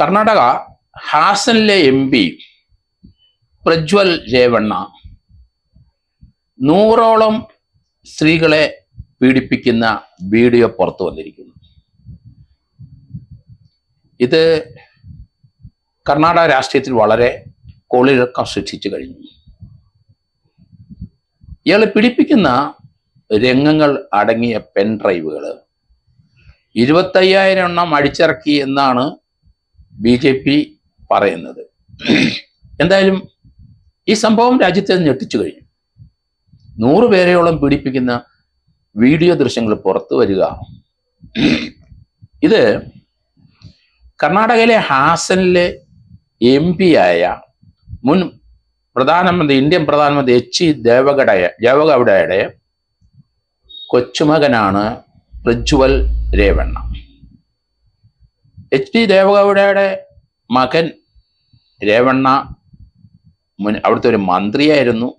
Karnataka ഹാസനിലെ MP Prajwal Revanna 100ഓളം സ്ത്രീകളെ പീഡിപ്പിക്കുന്ന video പുറത്തു വന്നിരിക്കുന്നു. ഇത് കർണാടക രാഷ്ട്രീയത്തിൽ വളരെ കോളിളക്കം സൃഷ്ടിച്ചു കഴിഞ്ഞു. ഇയാൾ പീഡിപ്പിക്കുന്ന രംഗങ്ങൾ അടങ്ങിയ പെൻ ഡ്രൈവുകൾ 25,000 എണ്ണം അടിച്ചിറക്കി എന്നാണ് BJP പറയുന്നത്. എന്തായാലും ഈ സംഭവം രാജ്യത്തെ ഞെട്ടിച്ചു കഴിഞ്ഞു. 100 പേരെയോളം പീഡിപ്പിക്കുന്ന വീഡിയോ ദൃശ്യങ്ങൾ പുറത്തു വരിക. ഇത് കർണാടകയിലെ ഹാസനിലെ MP ആയ മുൻ പ്രധാനമന്ത്രി ഇന്ത്യൻ പ്രധാനമന്ത്രി H.D. ദേവഗൌഡയുടെ കൊച്ചുമകനാണ് പ്രജ്വൽ രേവണ്ണ. H.D. ദേവഗൌഡയുടെ മകൻ രേവണ്ണ അവിടുത്തെ ഒരു മന്ത്രിയായിരുന്നു.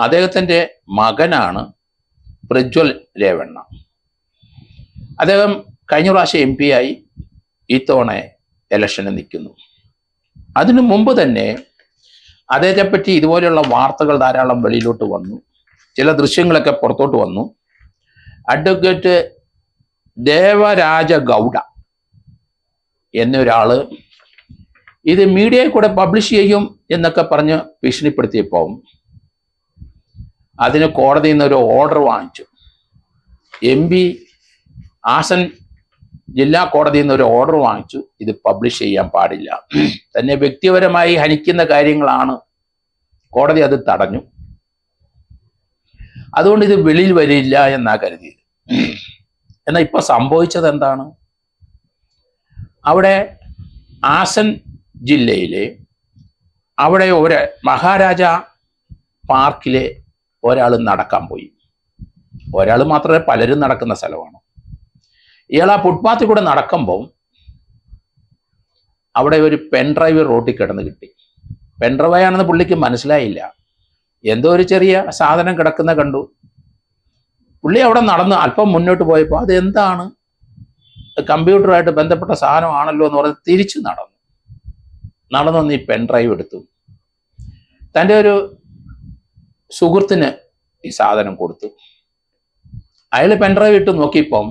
അദ്ദേഹത്തിൻ്റെ മകനാണ് പ്രജ്വൽ രേവണ്ണ. അദ്ദേഹം കഴിഞ്ഞ പ്രാവശ്യം MP ആയി ഇത്തവണ ഇലക്ഷന് നിൽക്കുന്നു. അതിനു മുമ്പ് തന്നെ അദ്ദേഹത്തെപ്പറ്റി ഇതുപോലെയുള്ള വാർത്തകൾ ധാരാളം വെളിയിലോട്ട് വന്നു. ചില ദൃശ്യങ്ങളൊക്കെ പുറത്തോട്ട് വന്നു. അഡ്വക്കേറ്റ് ദേവരാജ ഗൗഡ എന്നൊരാള് ഇത് മീഡിയയിൽ കൂടെ പബ്ലിഷ് ചെയ്യും എന്നൊക്കെ പറഞ്ഞ് ഭീഷണിപ്പെടുത്തിയപ്പോൾ അതിന് കോടതിയിൽ നിന്ന് ഒരു ഓർഡർ വാങ്ങിച്ചു. MP ഹാസൻ ജില്ലാ കോടതിയിൽ നിന്ന് ഒരു ഓർഡർ വാങ്ങിച്ചു, ഇത് പബ്ലിഷ് ചെയ്യാൻ പാടില്ല, തന്നെ വ്യക്തിപരമായി ഹനിക്കുന്ന കാര്യങ്ങളാണ്. കോടതി അത് തടഞ്ഞു. അതുകൊണ്ട് ഇത് വെളിയിൽ വരില്ല എന്നാ കരുതിയത്. എന്നാൽ ഇപ്പൊ സംഭവിച്ചത് എന്താണ്? അവിടെ ഹാസൻ ജില്ലയിലെ അവിടെ ഒരു മഹാരാജ പാർക്കിലെ ഒരാൾ നടക്കാൻ പോയി. ഒരാൾ മാത്രമേ പലരും നടക്കുന്ന സ്ഥലമാണ്. ഇയാൾ ആ ഫുട്പാത്തിൽ കൂടെ നടക്കുമ്പോൾ അവിടെ ഒരു പെൻഡ്രൈവ് റോട്ടിൽ കിടന്ന് കിട്ടി. പെൻഡ്രൈവ് ആണെന്ന് പുള്ളിക്ക് മനസ്സിലായില്ല. എന്തോ ഒരു ചെറിയ സാധനം കിടക്കുന്ന കണ്ടു. പുള്ളി അവിടെ നടന്ന് അല്പം മുന്നോട്ട് പോയപ്പോൾ അത് എന്താണ്, കമ്പ്യൂട്ടറുമായിട്ട് ബന്ധപ്പെട്ട സാധനമാണല്ലോ എന്ന് പറഞ്ഞ് തിരിച്ചു നടന്നു ഈ പെൻഡ്രൈവ് എടുത്തു. തൻ്റെ ഒരു സുഹൃത്തിന് ഈ സാധനം കൊടുത്തു. അയാൾ പെൻഡ്രൈവ് ഇട്ട് നോക്കിയപ്പം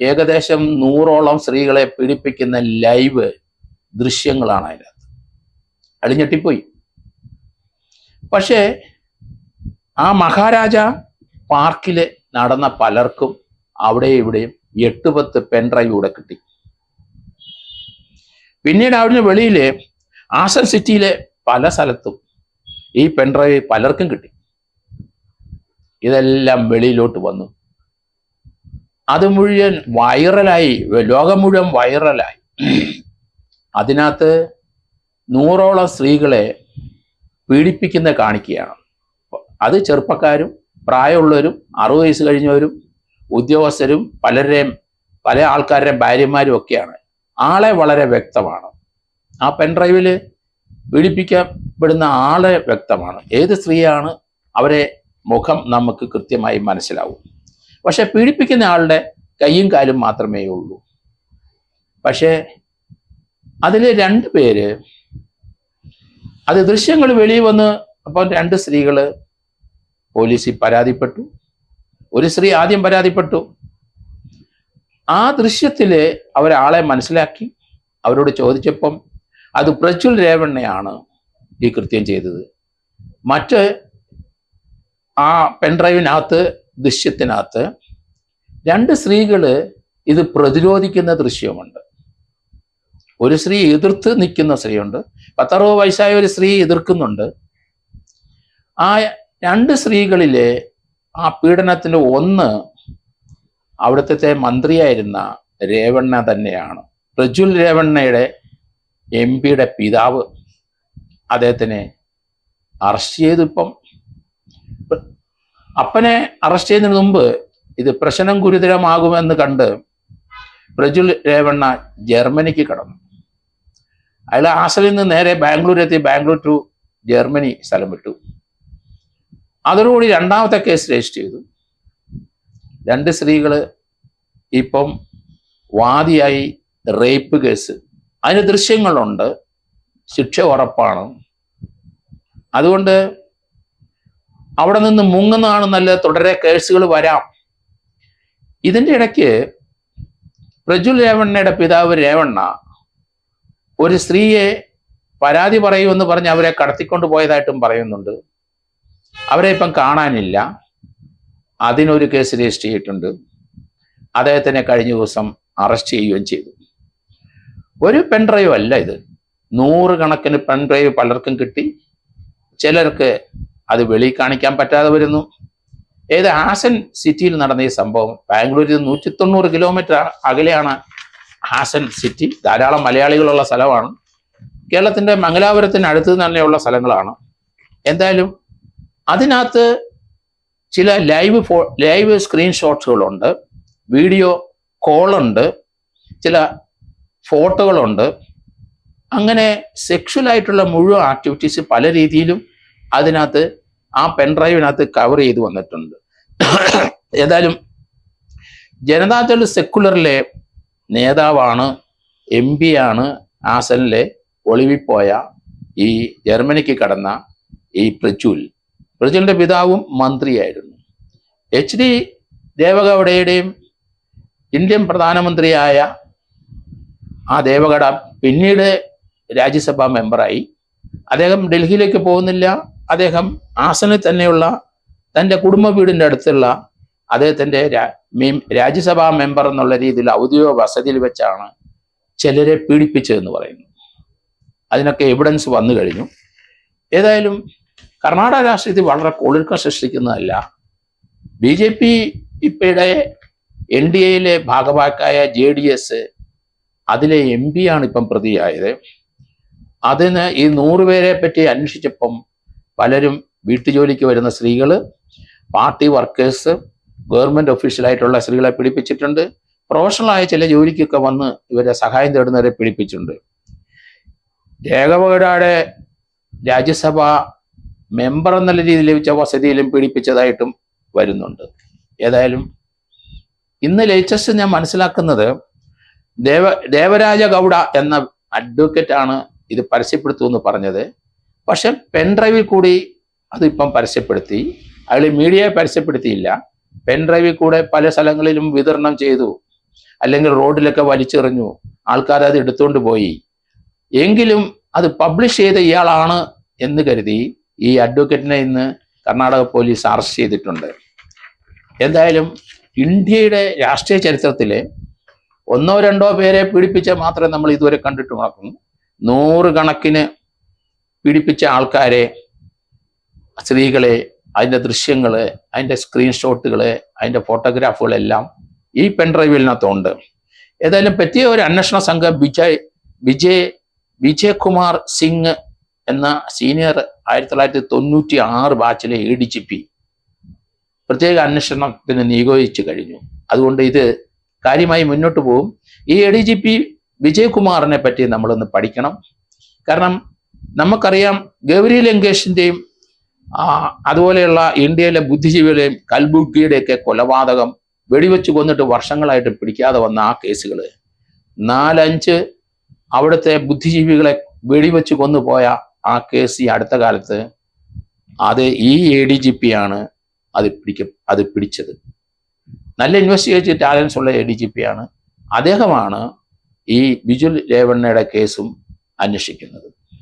ഏകദേശം 100ഓളം സ്ത്രീകളെ പീഡിപ്പിക്കുന്ന ലൈവ് ദൃശ്യങ്ങളാണ് അതിനകത്ത്. അയാൾ ഞെട്ടിപ്പോയി. പക്ഷേ ആ മഹാരാജ പാർക്കിൽ നടന്ന പലർക്കും അവിടെ ഇവിടെയും 8-10 പെൻഡ്രൈവ് കൂടെ കിട്ടി. പിന്നീട് അവിടുന്ന് വെളിയിലെ ഹാസൻ സിറ്റിയിലെ പല സ്ഥലത്തും ഈ പെൻഡ്രൈവ് പലർക്കും കിട്ടി. ഇതെല്ലാം വെളിയിലോട്ട് വന്നു. അത് മുഴുവൻ വൈറലായി, ലോകം മുഴുവൻ വൈറലായി. അതിനകത്ത് 100ഓളം സ്ത്രീകളെ പീഡിപ്പിക്കുന്ന കാണിക്കുകയാണ്. അത് ചെറുപ്പക്കാരും പ്രായമുള്ളവരും 60 വയസ്സ് കഴിഞ്ഞവരും ഉദ്യോഗസ്ഥരും പല ആൾക്കാരുടെ ഭാര്യമാരും ഒക്കെയാണ്. ആളെ വളരെ വ്യക്തമാണ്. ആ പെൻഡ്രൈവിൽ പീഡിപ്പിക്കപ്പെടുന്ന ആളെ വ്യക്തമാണ്. ഏത് സ്ത്രീയാണ് അവരെ മുഖം നമുക്ക് കൃത്യമായി മനസ്സിലാവും. പക്ഷെ പീഡിപ്പിക്കുന്ന ആളുടെ കൈയും കാലും മാത്രമേ ഉള്ളൂ. പക്ഷേ അതിൽ 2 പേര്, അത് ദൃശ്യങ്ങൾ വെളിയിൽ വന്ന് അപ്പം 2 സ്ത്രീകൾ പോലീസിൽ പരാതിപ്പെട്ടു. ഒരു സ്ത്രീ ആദ്യം പരാതിപ്പെട്ടു. ആ ദൃശ്യത്തിൽ അവരാളെ മനസ്സിലാക്കി. അവരോട് ചോദിച്ചപ്പം അത് പ്രജ്വൽ രേവണ്ണയാണ് ഈ കൃത്യം ചെയ്തത്. മറ്റ് ആ പെൻഡ്രൈവിനകത്ത് ദൃശ്യത്തിനകത്ത് 2 സ്ത്രീകൾ ഇത് പ്രതിരോധിക്കുന്ന ദൃശ്യമുണ്ട്. ഒരു സ്ത്രീ എതിർത്ത് നിൽക്കുന്ന സ്ത്രീയുണ്ട്. 10-60 വയസ്സായ ഒരു സ്ത്രീ എതിർക്കുന്നുണ്ട്. ആ 2 സ്ത്രീകളിലെ ആ പീഡനത്തിൽ ഒന്ന് അവിടുത്തെ മന്ത്രിയായിരുന്ന രേവണ്ണ തന്നെയാണ്. പ്രജ്വൽ രേവണ്ണയുടെ MP-യുടെ പിതാവ് അദ്ദേഹത്തിനെ അറസ്റ്റ് ചെയ്തു. ഇപ്പം അപ്പനെ അറസ്റ്റ് ചെയ്യുന്നതിന് മുമ്പ് ഇത് പ്രശ്നം ഗുരുതരമാകുമെന്ന് കണ്ട് പ്രജ്വൽ രേവണ്ണ ജർമ്മനിക്ക് കടന്നു. അയാൾ ഹാസനിൽ നിന്ന് നേരെ ബാംഗ്ലൂർ എത്തി. ബാംഗ്ലൂർ ടു ജർമ്മനി സ്ഥലം വിട്ടു. അതോടുകൂടി 2ാമത്തെ കേസ് രജിസ്റ്റർ ചെയ്തു. 2 സ്ത്രീകൾ ഇപ്പം വാദിയായി റേപ്പ് കേസ് അതിന് ദൃശ്യങ്ങളുണ്ട്, ശിക്ഷ ഉറപ്പാണ്. അതുകൊണ്ട് അവിടെ നിന്ന് മുങ്ങുന്നതാണ് നല്ലത്. തുടരെ കേസുകൾ വരാം. ഇതിൻ്റെ ഇടയ്ക്ക് പ്രജ്വൽ രേവണ്ണയുടെ പിതാവ് രേവണ്ണ ഒരു സ്ത്രീയെ പരാതി പറയുമെന്ന് പറഞ്ഞ് അവരെ കടത്തിക്കൊണ്ട് പോയതായിട്ടും പറയുന്നുണ്ട്. അവരെ ഇപ്പം കാണാനില്ല. അതിനൊരു കേസ് രജിസ്റ്റർ ചെയ്തിട്ടുണ്ട്. അദ്ദേഹത്തിനെ കഴിഞ്ഞ ദിവസം അറസ്റ്റ് ചെയ്യുകയും ചെയ്തു. ഒരു പെൺഡ്രൈവ് അല്ല ഇത്, 100 കണക്കിന് പെൺഡ്രൈവ് പലർക്കും കിട്ടി. ചിലർക്ക് അത് വെളിയിൽ കാണിക്കാൻ പറ്റാതെ വരുന്നു. ഏത് ഹാസൻ സിറ്റിയിൽ നടന്ന ഈ സംഭവം, ബാംഗ്ലൂരിൽ 190 കിലോമീറ്റർ അകലെയാണ് ഹാസൻ സിറ്റി. ധാരാളം മലയാളികളുള്ള സ്ഥലമാണ്. കേരളത്തിൻ്റെ മംഗലാപുരത്തിന് അടുത്ത് തന്നെയുള്ള സ്ഥലങ്ങളാണ്. എന്തായാലും അതിനകത്ത് ചില ലൈവ് സ്ക്രീൻഷോട്ട്സുകളുണ്ട്, വീഡിയോ കോളുണ്ട്, ചില ഫോട്ടോകളുണ്ട്. അങ്ങനെ സെക്ഷുവലായിട്ടുള്ള മുഴുവൻ ആക്ടിവിറ്റീസ് പല രീതിയിലും അതിനകത്ത് ആ പെൻഡ്രൈവിനകത്ത് കവർ ചെയ്ത് വന്നിട്ടുണ്ട്. ഏതായാലും ജനതാദൾ സെക്കുലറിലെ നേതാവാണ്, MP ആണ് ഹാസനിലെ ഒളിവിപ്പോയ ഈ ജർമ്മനിക്ക് കടന്ന ഈ പ്രജ്വലിന്റെ പിതാവും മന്ത്രിയായിരുന്നു. HD ദേവഗൌഡയുടെയും ഇന്ത്യൻ പ്രധാനമന്ത്രിയായ ആ ദേവഗൌഡ പിന്നീട് രാജ്യസഭാ മെമ്പറായി. അദ്ദേഹം ഡൽഹിയിലേക്ക് പോകുന്നില്ല. അദ്ദേഹം ഹാസനിൽ തന്നെയുള്ള തൻ്റെ കുടുംബ വീടിൻ്റെ അടുത്തുള്ള അദ്ദേഹത്തിൻ്റെ രാജ്യസഭാ മെമ്പർ എന്നുള്ള രീതിയിൽ ഔദ്യോഗിക വസതിയിൽ വെച്ചാണ് ചിലരെ പീഡിപ്പിച്ചതെന്ന് പറയുന്നു. അതിനൊക്കെ എവിഡൻസ് വന്നു കഴിഞ്ഞു. ഏതായാലും കർണാടക രാഷ്ട്രീയത്തിൽ വളരെ കൊളിർക്കം സൃഷ്ടിക്കുന്നതല്ല. BJP ഇപ്പോഴെ NDAയിലെ ഭാഗവാക്കായ JDS അതിലെ MP ആണ് ഇപ്പം പ്രതിയായത്. അതിന് ഈ 100 പേരെ പറ്റി അന്വേഷിച്ചപ്പം പലരും വീട്ടുജോലിക്ക് വരുന്ന സ്ത്രീകൾ, പാർട്ടി വർക്കേഴ്സ്, ഗവൺമെന്റ് ഒഫീഷ്യലായിട്ടുള്ള സ്ത്രീകളെ പീഡിപ്പിച്ചിട്ടുണ്ട്. പ്രൊഫഷണലായ ചില ജോലിക്കൊക്കെ വന്ന് ഇവരെ സഹായം തേടുന്നവരെ പീഡിപ്പിച്ചിട്ടുണ്ട്. ദേവഗൌഡയുടെ രാജ്യസഭാ മെമ്പർ എന്നുള്ള രീതിയിൽ ലഭിച്ച വസതിയിലും പീഡിപ്പിച്ചതായിട്ടും വരുന്നുണ്ട്. ഏതായാലും ഇന്ന് ലേറ്റസ്റ്റ് ഞാൻ മനസ്സിലാക്കുന്നത് ദേവരാജ ഗൗഡ എന്ന അഡ്വക്കേറ്റ് ആണ് ഇത് പരസ്യപ്പെടുത്തുമെന്ന് പറഞ്ഞത്. പക്ഷെ പെൻഡ്രൈവിൽ കൂടി അതിപ്പം പരസ്യപ്പെടുത്തി. അയാൾ മീഡിയയെ പരസ്യപ്പെടുത്തിയില്ല. പെൻഡ്രൈവിൽ കൂടെ പല സ്ഥലങ്ങളിലും വിതരണം ചെയ്തു, അല്ലെങ്കിൽ റോഡിലൊക്കെ വലിച്ചെറിഞ്ഞു, ആൾക്കാർ അത് എടുത്തുകൊണ്ട് പോയി. എങ്കിലും അത് പബ്ലിഷ് ചെയ്ത ഇയാളാണ് എന്ന് കരുതി ഈ അഡ്വക്കേറ്റിനെ ഇന്ന് കർണാടക പോലീസ് അറസ്റ്റ് ചെയ്തിട്ടുണ്ട്. എന്തായാലും ഇന്ത്യയുടെ രാഷ്ട്രീയ ചരിത്രത്തിലെ 1-2 പേരെ പീഡിപ്പിച്ച മാത്രമേ നമ്മൾ ഇതുവരെ കണ്ടിട്ട് നടക്കും. 100 കണക്കിന് പീഡിപ്പിച്ച ആൾക്കാരെ, സ്ത്രീകളെ, അതിൻ്റെ ദൃശ്യങ്ങൾ, അതിൻ്റെ സ്ക്രീൻഷോട്ടുകൾ, അതിൻ്റെ ഫോട്ടോഗ്രാഫുകളെല്ലാം ഈ പെൻഡ്രൈവിനകത്തുണ്ട്. ഏതായാലും പറ്റിയ ഒരു അന്വേഷണ സംഘം വിജയ് കുമാർ സിംഗ് എന്ന സീനിയർ 1996 ബാച്ചിലെ ADGP പ്രത്യേക അന്വേഷണത്തിന് നിയോഗിച്ചു കഴിഞ്ഞു. അതുകൊണ്ട് ഇത് കാര്യമായി മുന്നോട്ട് പോകും. ഈ ADGP വിജയ് കുമാറിനെ പറ്റി നമ്മളൊന്ന് പഠിക്കണം. കാരണം നമുക്കറിയാം ഗൗരി ലങ്കേഷിൻ്റെയും അതുപോലെയുള്ള ഇന്ത്യയിലെ ബുദ്ധിജീവികളെയും കൽബുർഗിയുടെയൊക്കെ കൊലപാതകം, വെടിവെച്ച് കൊന്നിട്ട് വർഷങ്ങളായിട്ട് പിടിക്കാതെ വന്ന ആ കേസുകൾ, 4-5 അവിടുത്തെ ബുദ്ധിജീവികളെ വെടിവെച്ച് കൊന്നുപോയ ആ കേസ് ഈ അടുത്ത കാലത്ത് അത് ഈ ADGP ആണ് അത് പിടിച്ചത്. നല്ല ഇൻവെസ്റ്റിഗേറ്റീവ് ടാലൻസ് ഉള്ള ADGP ആണ്. അദ്ദേഹമാണ് ഈ പ്രജ്വൽ രേവണ്ണയുടെ കേസും അന്വേഷിക്കുന്നത്.